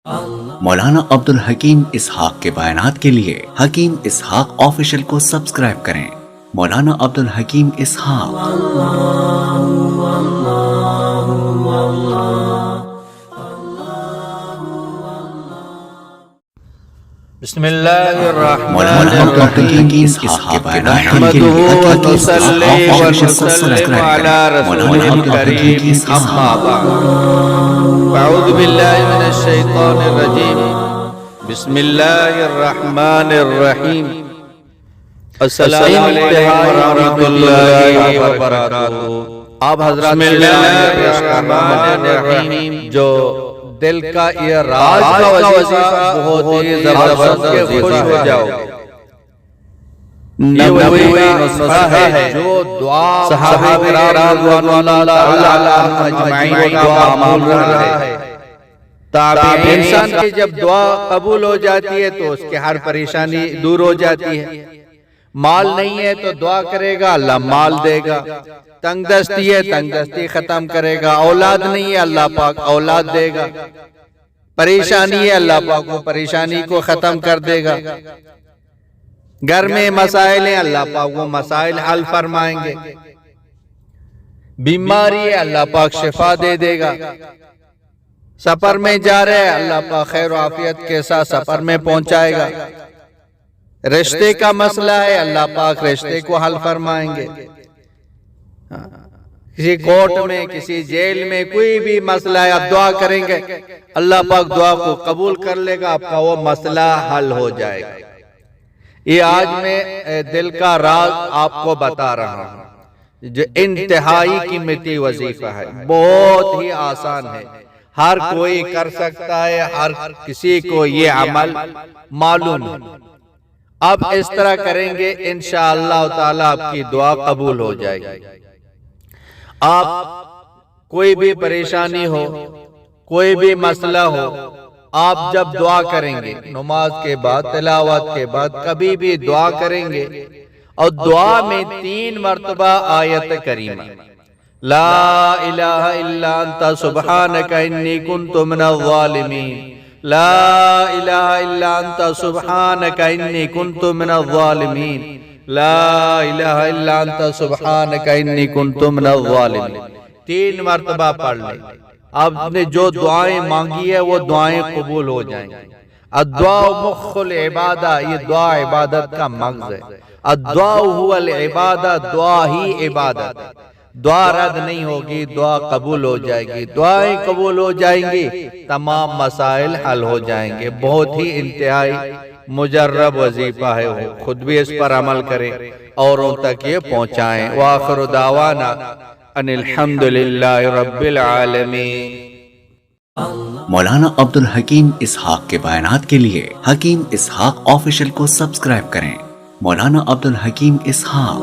مولانا عبدالحکیم اسحاق کے بیانات کے لیے حکیم اسحاق آفیشل کو سبسکرائب کریں۔ مولانا عبدالحکیم اسحاق۔ بسم اللہ الرحمن مولانا عبدالحکیم اسحاق کے بیانات کے لیے حکیم اسحاق آفیشل کو سبسکرائب کریں۔ مولانا عبدالحکیم اسحاق۔ اعوذ باللہ من الشیطان الرجیم بسم اللہ الرحمن الرحیم السلام علیکم ورحمۃ اللہ وبرکاتہ۔ آپ حضرات بسم اللہ الرحمن الرحیم جو دل کا یہ راز کا وظیفہ بہت ہی زبردست کے خوش ہو جاؤ، یہ وہی نسخہ ہے جو دعا صحابہ کرام رضوان اللہ عنہم اجمعین کو دعا معمول رہا ہے۔ تابعین انسان کی جب دعا قبول ہو جاتی ہے تو اس کی ہر پریشانی دور ہو جاتی ہے۔ مال نہیں ہے تو دعا کرے گا، اللہ مال دے گا۔ تنگ دستی ہے، تنگ دستی ختم کرے گا۔ اولاد نہیں ہے، اللہ پاک اولاد دے گا۔ پریشانی ہے، اللہ پاک وہ پریشانی کو ختم کر دے گا۔ گھر میں مسائل ہیں، اللہ پاک وہ مسائل حل فرمائیں گے۔ بیماری ہے، اللہ پاک شفا دے دے گا۔ سفر میں جا رہے ہیں، اللہ پاک خیر و عافیت کے ساتھ سفر میں پہنچائے گا۔ رشتے کا مسئلہ ہے، اللہ پاک رشتے کو حل فرمائیں گے۔ کسی کورٹ میں، کسی جیل میں کوئی بھی مسئلہ ہے، آپ دعا کریں گے، اللہ پاک دعا کو قبول کر لے گا، آپ کا وہ مسئلہ حل ہو جائے گا۔ یہ آج میں دل کا راز آپ کو بتا رہا ہوں جو انتہائی قیمتی وظیفہ ہے، بہت ہی آسان ہے، ہر کوئی کر سکتا ہے، ہر کسی کو یہ عمل معلوم ہے۔ اب اس طرح کریں گے انشاءاللہ تعالی آپ کی دعا قبول ہو جائے گی۔ آپ کوئی بھی پریشانی ہو، کوئی بھی مسئلہ ہو، آپ جب دعا کریں گے نماز کے بعد، تلاوت کے بعد کبھی بھی دعا کریں گے اور دعا میں 3 مرتبہ آیت کریمہ لا الہ الا انت سبحانک انی کنت من الظالمین، لا الہ الا انت سبحانک انی کنت من الظالمین، لا الہ الا انت سبحانک انی کنت من الظالمین، 3 مرتبہ پڑھ لیں۔ آپ نے جو دعائیں مانگی ہے وہ دعائیں قبول ہو جائیں گی۔ الدعاء مخ العبادہ، یہ دعا عبادت کا مغز ہے۔ الدعاء هو العبادہ، دعا ہی عبادت ہے۔ دعا رد نہیں ہوگی، دعا قبول ہو جائے گی۔ دعائیں قبول ہو جائیں گی، تمام مسائل حل ہو جائیں گے۔ بہت ہی انتہائی مجرب وظیفہ ہے، خود بھی اس پر عمل کریں، اوروں تک یہ پہنچائیں۔ وآخر دعوانا ان الحمدللہ رب العالمین۔ مولانا عبدالحکیم اسحاق کے بیانات کے لیے حکیم اسحاق آفیشل کو سبسکرائب کریں۔ مولانا عبدالحکیم اسحاق۔